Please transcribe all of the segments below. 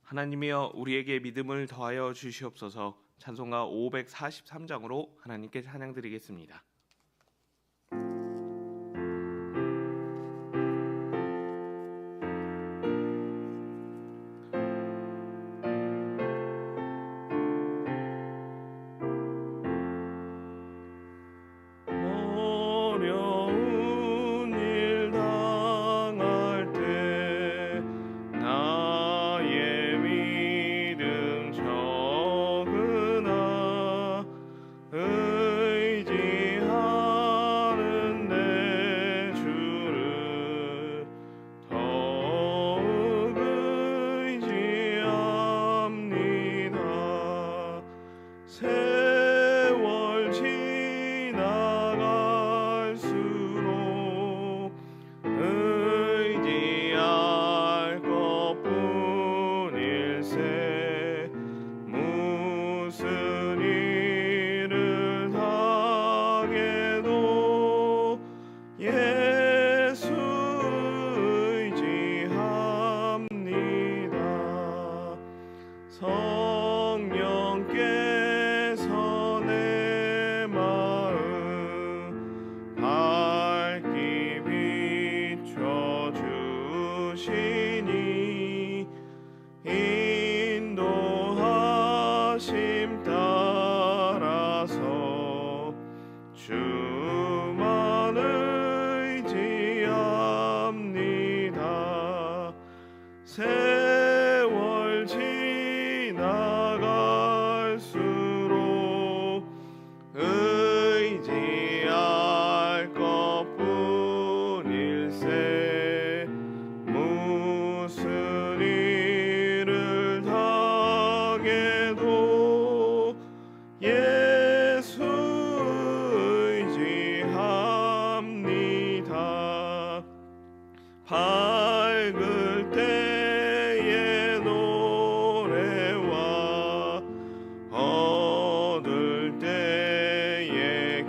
하나님이여 우리에게 믿음을 더하여 주시옵소서. 찬송가 543장으로 하나님께 찬양드리겠습니다. 세월 지나갈수록 의지할 것뿐일세. 무슨 일을 당해도 예수 의지합니다. 밝을 때의 노래와 어두울 때의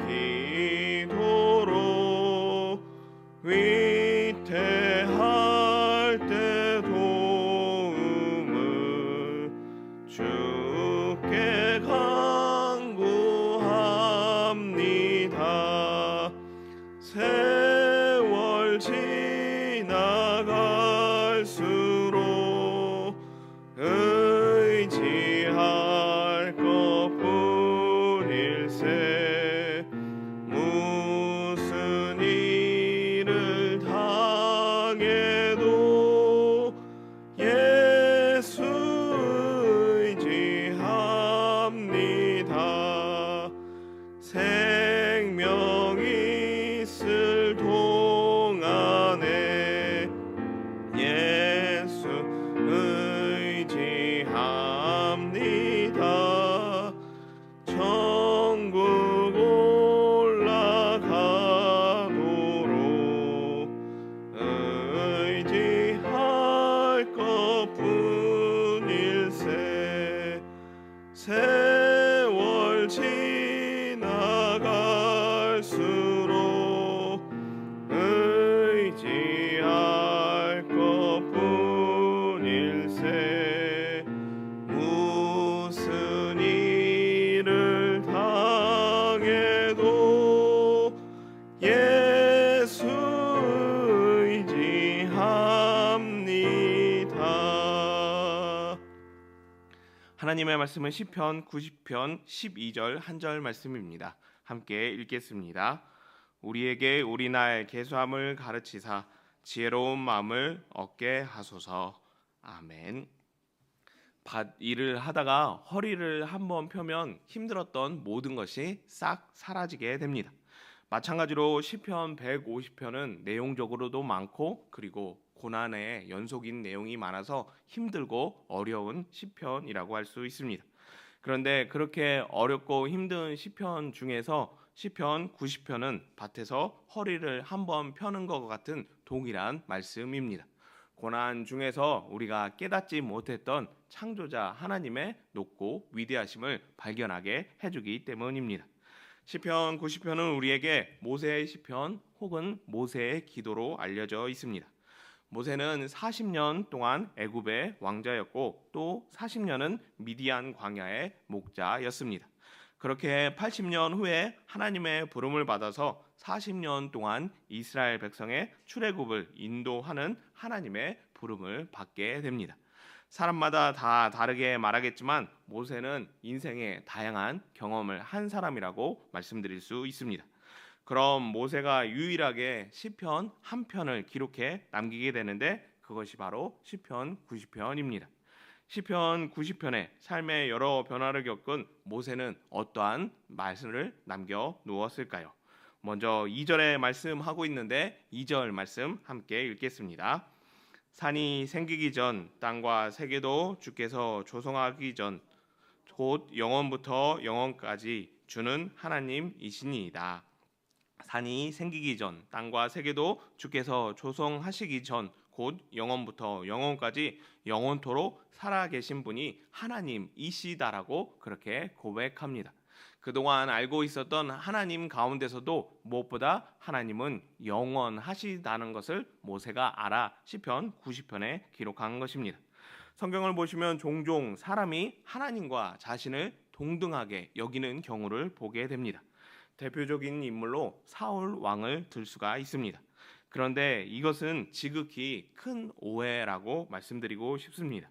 기도로 위태할 때 도움을 주께 간구합니다. 세월 지나갈수록 의지할 것뿐일세. 무슨 일을 당해도 예수 의지합니다. 생명이 있을 동안에 예수 의지합니다. 천국 올라가도록 의지할 것뿐일세. 세월 지나갈수록 의지할 것뿐일세. 무슨 일을 당해도 예수 의지합니다. 하나님의 말씀은 시편 90편 12절 한 절 말씀입니다. 함께 읽겠습니다. 우리에게 우리날 계수함을 가르치사 지혜로운 마음을 얻게 하소서. 아멘. 밭 일을 하다가 허리를 한번 펴면 힘들었던 모든 것이 싹 사라지게 됩니다. 마찬가지로 시편 150편은 내용적으로도 많고 그리고 고난의 연속인 내용이 많아서 힘들고 어려운 시편이라고 할 수 있습니다. 그런데 그렇게 어렵고 힘든 시편 중에서 시편 90편은 밭에서 허리를 한번 펴는 것 같은 동일한 말씀입니다. 고난 중에서 우리가 깨닫지 못했던 창조자 하나님의 높고 위대하심을 발견하게 해주기 때문입니다. 시편 90편은 우리에게 모세의 시편 혹은 모세의 기도로 알려져 있습니다. 모세는 40년 동안 애굽의 왕자였고 또 40년은 미디안 광야의 목자였습니다. 그렇게 80년 후에 하나님의 부름을 받아서 40년 동안 이스라엘 백성의 출애굽을 인도하는 하나님의 부름을 받게 됩니다. 사람마다 다 다르게 말하겠지만 모세는 인생의 다양한 경험을 한 사람이라고 말씀드릴 수 있습니다. 그럼 모세가 유일하게 시편 한 편을 기록해 남기게 되는데 그것이 바로 시편 90편입니다. 시편 90편에 삶의 여러 변화를 겪은 모세는 어떠한 말씀을 남겨 놓았을까요? 먼저 2절에 말씀하고 있는데 2절 말씀 함께 읽겠습니다. 산이 생기기 전 땅과 세계도 주께서 조성하기 전 곧 영원부터 영원까지 주는 하나님이시니이다. 산이 생기기 전 땅과 세계도 주께서 조성하시기 전 곧 영원부터 영원까지 영원토록 살아계신 분이 하나님이시다라고 그렇게 고백합니다. 그동안 알고 있었던 하나님 가운데서도 무엇보다 하나님은 영원하시다는 것을 모세가 알아 시편 90편에 기록한 것입니다. 성경을 보시면 종종 사람이 하나님과 자신을 동등하게 여기는 경우를 보게 됩니다. 대표적인 인물로 사울 왕을 들 수가 있습니다. 그런데 이것은 지극히 큰 오해라고 말씀드리고 싶습니다.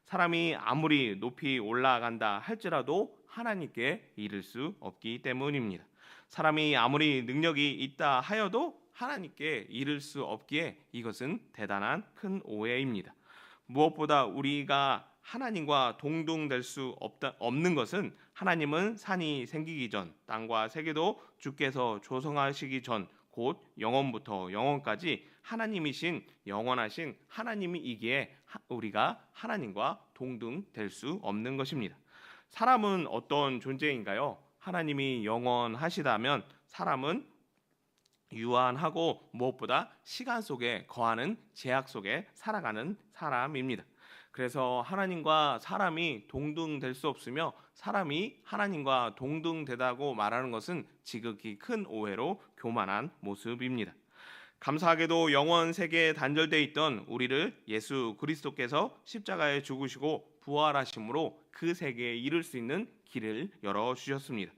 사람이 아무리 높이 올라간다 할지라도 하나님께 이를 수 없기 때문입니다. 사람이 아무리 능력이 있다 하여도 하나님께 이를 수 없기에 이것은 대단한 큰 오해입니다. 무엇보다 우리가 하나님과 동등될 수 없는 것은 하나님은 산이 생기기 전 땅과 세계도 주께서 조성하시기 전 곧 영원부터 영원까지 하나님이신 영원하신 하나님이기에 우리가 하나님과 동등될 수 없는 것입니다. 사람은 어떤 존재인가요? 하나님이 영원하시다면 사람은 유한하고 무엇보다 시간 속에 거하는 제약 속에 살아가는 사람입니다. 그래서 하나님과 사람이 동등될 수 없으며 사람이 하나님과 동등되다고 말하는 것은 지극히 큰 오해로 교만한 모습입니다. 감사하게도 영원 세계에 단절되어 있던 우리를 예수 그리스도께서 십자가에 죽으시고 부활하심으로 그 세계에 이를 수 있는 길을 열어주셨습니다.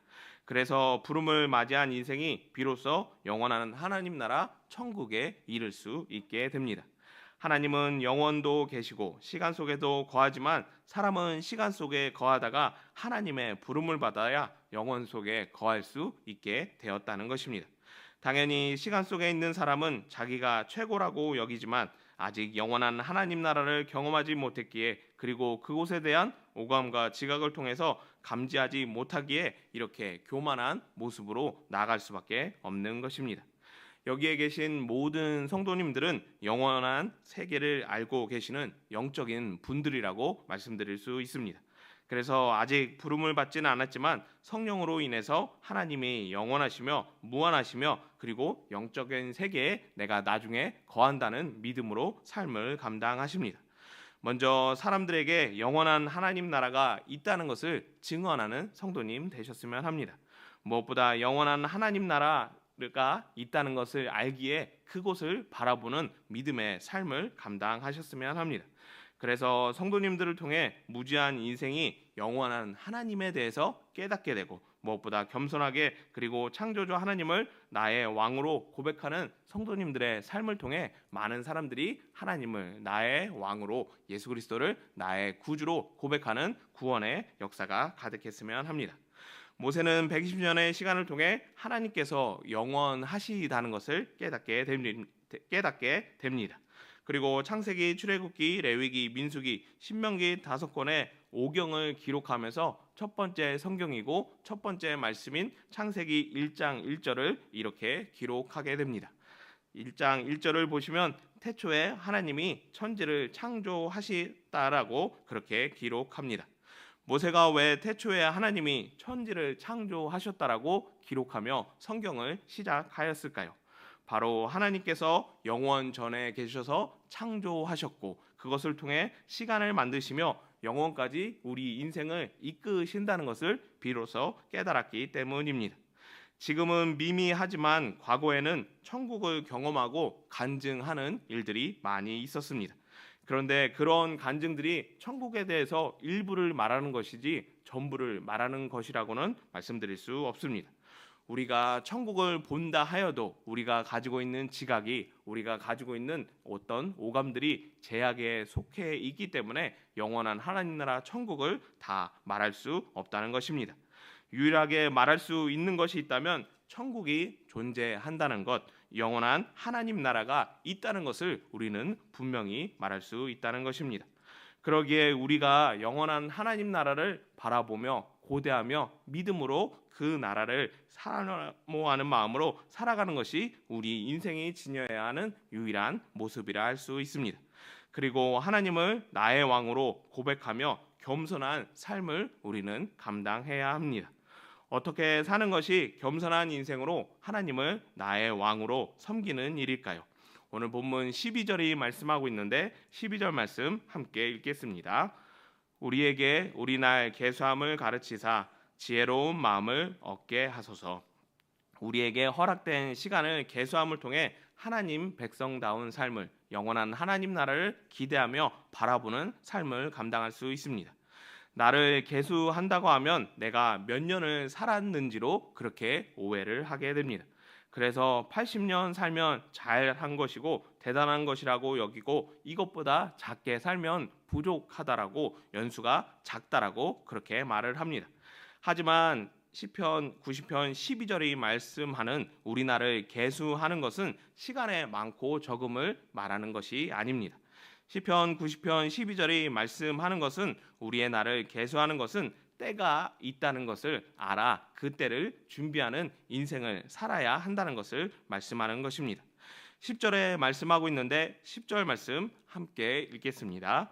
그래서 부름을 맞이한 인생이 비로소 영원한 하나님 나라 천국에 이를 수 있게 됩니다. 하나님은 영원도 계시고 시간 속에도 거하지만 사람은 시간 속에 거하다가 하나님의 부름을 받아야 영원 속에 거할 수 있게 되었다는 것입니다. 당연히 시간 속에 있는 사람은 자기가 최고라고 여기지만 아직 영원한 하나님 나라를 경험하지 못했기에 그리고 그곳에 대한 오감과 지각을 통해서 감지하지 못하기에 이렇게 교만한 모습으로 나아갈 수밖에 없는 것입니다. 여기에 계신 모든 성도님들은 영원한 세계를 알고 계시는 영적인 분들이라고 말씀드릴 수 있습니다. 그래서 아직 부름을 받지는 않았지만 성령으로 인해서 하나님이 영원하시며 무한하시며 그리고 영적인 세계에 내가 나중에 거한다는 믿음으로 삶을 감당하십니다. 먼저 사람들에게 영원한 하나님 나라가 있다는 것을 증언하는 성도님 되셨으면 합니다. 무엇보다 영원한 하나님 나라가 있다는 것을 알기에 그곳을 바라보는 믿음의 삶을 감당하셨으면 합니다. 그래서 성도님들을 통해 무지한 인생이 영원한 하나님에 대해서 깨닫게 되고 무엇보다 겸손하게 그리고 창조주 하나님을 나의 왕으로 고백하는 성도님들의 삶을 통해 많은 사람들이 하나님을 나의 왕으로 예수 그리스도를 나의 구주로 고백하는 구원의 역사가 가득했으면 합니다. 모세는 120년의 시간을 통해 하나님께서 영원하시다는 것을 깨닫게 됩니다. 그리고 창세기, 출애굽기, 레위기, 민수기, 신명기 5권의 오경을 기록하면서 첫 번째 성경이고 첫 번째 말씀인 창세기 1장 1절을 이렇게 기록하게 됩니다. 1장 1절을 보시면 태초에 하나님이 천지를 창조하시다라고 그렇게 기록합니다. 모세가 왜 태초에 하나님이 천지를 창조하셨다라고 기록하며 성경을 시작하였을까요? 바로 하나님께서 영원 전에 계셔서 창조하셨고 그것을 통해 시간을 만드시며 영원까지 우리 인생을 이끄신다는 것을 비로소 깨달았기 때문입니다. 지금은 미미하지만 과거에는 천국을 경험하고 간증하는 일들이 많이 있었습니다. 그런데 그런 간증들이 천국에 대해서 일부를 말하는 것이지 전부를 말하는 것이라고는 말씀드릴 수 없습니다. 우리가 천국을 본다 하여도 우리가 가지고 있는 지각이, 우리가 가지고 있는 어떤 오감들이 제약에 속해 있기 때문에 영원한 하나님 나라 천국을 다 말할 수 없다는 것입니다. 유일하게 말할 수 있는 것이 있다면 천국이 존재한다는 것, 영원한 하나님 나라가 있다는 것을 우리는 분명히 말할 수 있다는 것입니다. 그러기에 우리가 영원한 하나님 나라를 바라보며 고대하며 믿음으로 그 나라를 사모하는 마음으로 살아가는 것이 우리 인생이 지녀야 하는 유일한 모습이라 할 수 있습니다. 그리고 하나님을 나의 왕으로 고백하며 겸손한 삶을 우리는 감당해야 합니다. 어떻게 사는 것이 겸손한 인생으로 하나님을 나의 왕으로 섬기는 일일까요? 오늘 본문 12절이 말씀하고 있는데 12절 말씀 함께 읽겠습니다. 우리에게 우리날 계수함을 가르치사 지혜로운 마음을 얻게 하소서. 우리에게 허락된 시간을 계수함을 통해 하나님 백성다운 삶을, 영원한 하나님 나라를 기대하며 바라보는 삶을 감당할 수 있습니다. 나를 계수한다고 하면 내가 몇 년을 살았는지로 그렇게 오해를 하게 됩니다. 그래서 80년 살면 잘한 것이고 대단한 것이라고 여기고 이것보다 작게 살면 부족하다라고, 연수가 작다라고 그렇게 말을 합니다. 하지만 시편 90편 12절이 말씀하는 우리 나를 계수하는 것은 시간의 많고 적음을 말하는 것이 아닙니다. 시편 90편 12절이 말씀하는 것은 우리의 나를 계수하는 것은 때가 있다는 것을 알아 그 때를 준비하는 인생을 살아야 한다는 것을 말씀하는 것입니다. 10절에 말씀하고 있는데 10절 말씀 함께 읽겠습니다.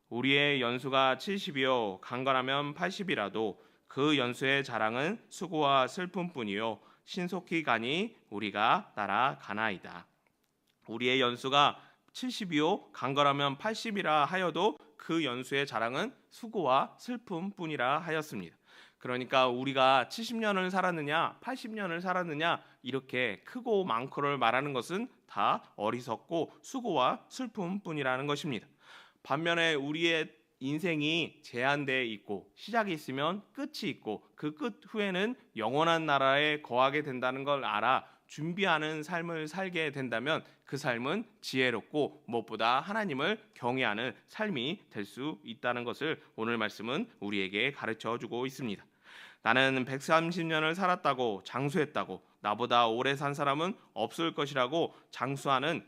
우리의 연수가 70이요 강건하면 80이라도 그 연수의 자랑은 수고와 슬픔뿐이요 신속히 가니 우리가 따라가나이다. 우리의 연수가 70이요 강건하면 80이라 하여도 그 연수의 자랑은 수고와 슬픔뿐이라 하였습니다. 그러니까 우리가 70년을 살았느냐 80년을 살았느냐 이렇게 크고 많고를 말하는 것은 다 어리석고 수고와 슬픔뿐이라는 것입니다. 반면에 우리의 인생이 제한되어 있고 시작이 있으면 끝이 있고 그 끝 후에는 영원한 나라에 거하게 된다는 걸 알아 준비하는 삶을 살게 된다면 그 삶은 지혜롭고 무엇보다 하나님을 경외하는 삶이 될 수 있다는 것을 오늘 말씀은 우리에게 가르쳐주고 있습니다. 나는 130년을 살았다고 장수했다고 나보다 오래 산 사람은 없을 것이라고 장수하는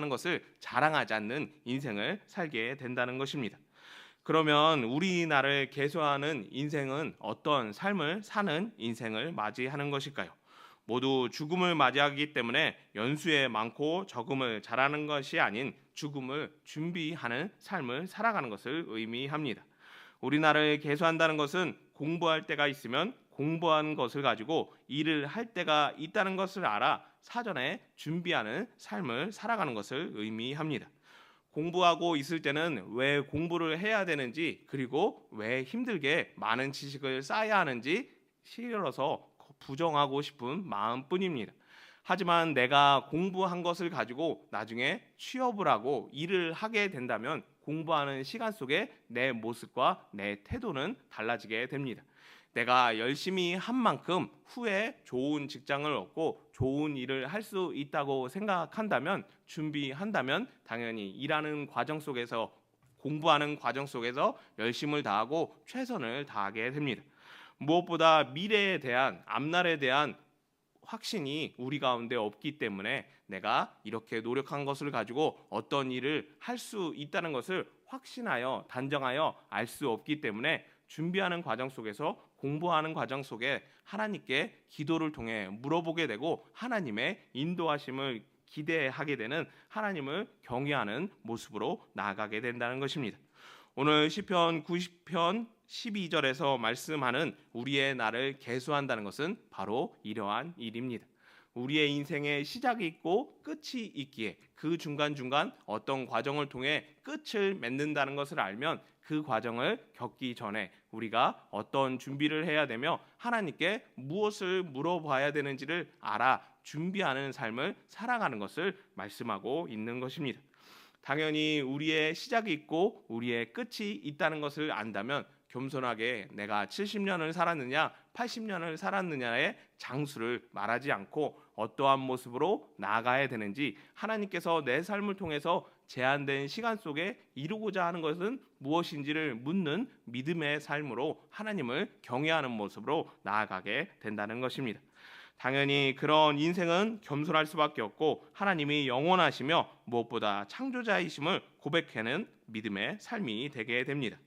것을 자랑하지 않는 인생을 살게 된다는 것입니다. 그러면 우리 나를 계수하는 인생은 어떤 삶을 사는 인생을 맞이하는 것일까요? 모두 죽음을 맞이하기 때문에 연수에 많고 적음을 잘하는 것이 아닌 죽음을 준비하는 삶을 살아가는 것을 의미합니다. 우리 나를 계수한다는 것은 공부할 때가 있으면 공부한 것을 가지고 일을 할 때가 있다는 것을 알아 사전에 준비하는 삶을 살아가는 것을 의미합니다. 공부하고 있을 때는 왜 공부를 해야 되는지, 그리고 왜 힘들게 많은 지식을 쌓아야 하는지 싫어서 부정하고 싶은 마음뿐입니다. 하지만 내가 공부한 것을 가지고 나중에 취업을 하고 일을 하게 된다면 공부하는 시간 속에 내 모습과 내 태도는 달라지게 됩니다. 내가 열심히 한 만큼 후에 좋은 직장을 얻고 좋은 일을 할 수 있다고 생각한다면, 준비한다면 당연히 일하는 과정 속에서, 공부하는 과정 속에서 열심을 다하고 최선을 다하게 됩니다. 무엇보다 미래에 대한, 앞날에 대한 확신이 우리 가운데 없기 때문에 내가 이렇게 노력한 것을 가지고 어떤 일을 할 수 있다는 것을 확신하여 단정하여 알 수 없기 때문에 준비하는 과정 속에서, 공부하는 과정 속에 하나님께 기도를 통해 물어보게 되고 하나님의 인도하심을 기대하게 되는, 하나님을 경외하는 모습으로 나아가게 된다는 것입니다. 오늘 시편 90편 12절에서 말씀하는 우리의 나를 계수한다는 것은 바로 이러한 일입니다. 우리의 인생에 시작이 있고 끝이 있기에 그 중간중간 어떤 과정을 통해 끝을 맺는다는 것을 알면 그 과정을 겪기 전에 우리가 어떤 준비를 해야 되며 하나님께 무엇을 물어봐야 되는지를 알아 준비하는 삶을 살아가는 것을 말씀하고 있는 것입니다. 당연히 우리의 시작이 있고 우리의 끝이 있다는 것을 안다면 겸손하게 내가 70년을 살았느냐 80년을 살았느냐의 장수를 말하지 않고 어떠한 모습으로 나아가야 되는지, 하나님께서 내 삶을 통해서 제한된 시간 속에 이루고자 하는 것은 무엇인지를 묻는 믿음의 삶으로 하나님을 경외하는 모습으로 나아가게 된다는 것입니다. 당연히 그런 인생은 겸손할 수밖에 없고 하나님이 영원하시며 무엇보다 창조자이심을 고백하는 믿음의 삶이 되게 됩니다.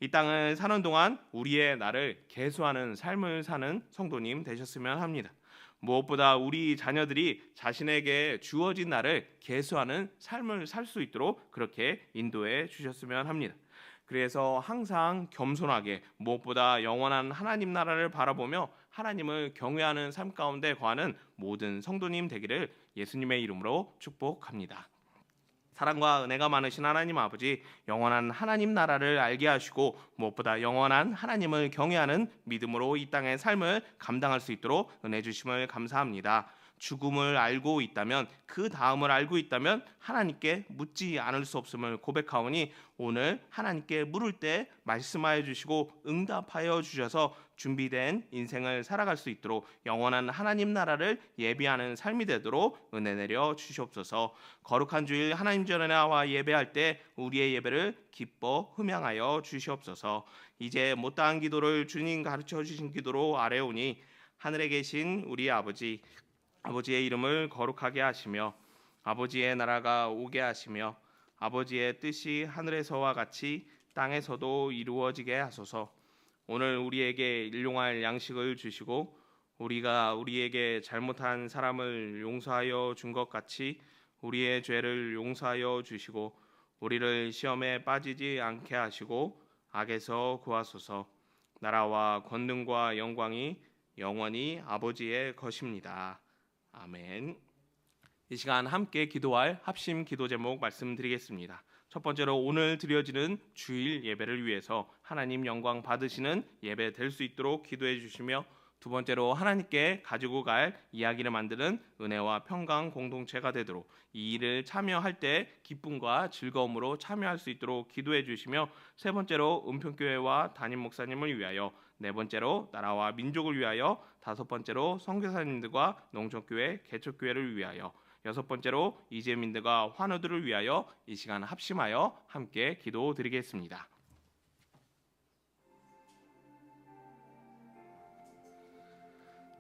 이 땅을 사는 동안 우리의 날을 계수하는 삶을 사는 성도님 되셨으면 합니다. 무엇보다 우리 자녀들이 자신에게 주어진 날을 계수하는 삶을 살 수 있도록 그렇게 인도해 주셨으면 합니다. 그래서 항상 겸손하게 무엇보다 영원한 하나님 나라를 바라보며 하나님을 경외하는 삶 가운데 거하는 모든 성도님 되기를 예수님의 이름으로 축복합니다. 사랑과 은혜가 많으신 하나님 아버지, 영원한 하나님 나라를 알게 하시고 무엇보다 영원한 하나님을 경외하는 믿음으로 이 땅의 삶을 감당할 수 있도록 은혜 주심을 감사합니다. 죽음을 알고 있다면, 그 다음을 알고 있다면 하나님께 묻지 않을 수 없음을 고백하오니 오늘 하나님께 물을 때 말씀하여 주시고 응답하여 주셔서 준비된 인생을 살아갈 수 있도록 영원한 하나님 나라를 예비하는 삶이 되도록 은혜 내려 주시옵소서. 거룩한 주일 하나님 전에 나와 예배할 때 우리의 예배를 기뻐 흠양하여 주시옵소서. 이제 못다한 기도를 주님 가르쳐 주신 기도로 아뢰오니 하늘에 계신 우리 아버지의 이름을 거룩하게 하시며 아버지의 나라가 오게 하시며 아버지의 뜻이 하늘에서와 같이 땅에서도 이루어지게 하소서. 오늘 우리에게 일용할 양식을 주시고 우리가 우리에게 잘못한 사람을 용서하여 준 것 같이 우리의 죄를 용서하여 주시고 우리를 시험에 빠지지 않게 하시고 악에서 구하소서. 나라와 권능과 영광이 영원히 아버지의 것입니다. 아멘. 이 시간 함께 기도할 합심 기도 제목 말씀드리겠습니다. 첫 번째로 오늘 드려지는 주일 예배를 위해서 하나님 영광 받으시는 예배 될 수 있도록 기도해 주시며, 두 번째로 하나님께 가지고 갈 이야기를 만드는 은혜와 평강 공동체가 되도록 이 일을 참여할 때 기쁨과 즐거움으로 참여할 수 있도록 기도해 주시며, 세 번째로 은평교회와 담임 목사님을 위하여, 네 번째로 나라와 민족을 위하여, 다섯 번째로 선교사님들과 농촌교회 개척교회를 위하여, 여섯 번째로 이재민들과 환우들을 위하여 이 시간 합심하여 함께 기도드리겠습니다.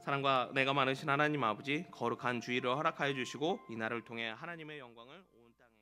사랑과 은혜가 많으신 하나님 아버지, 거룩한 주일을 허락하여 주시고 이 날을 통해 하나님의 영광을 온 땅에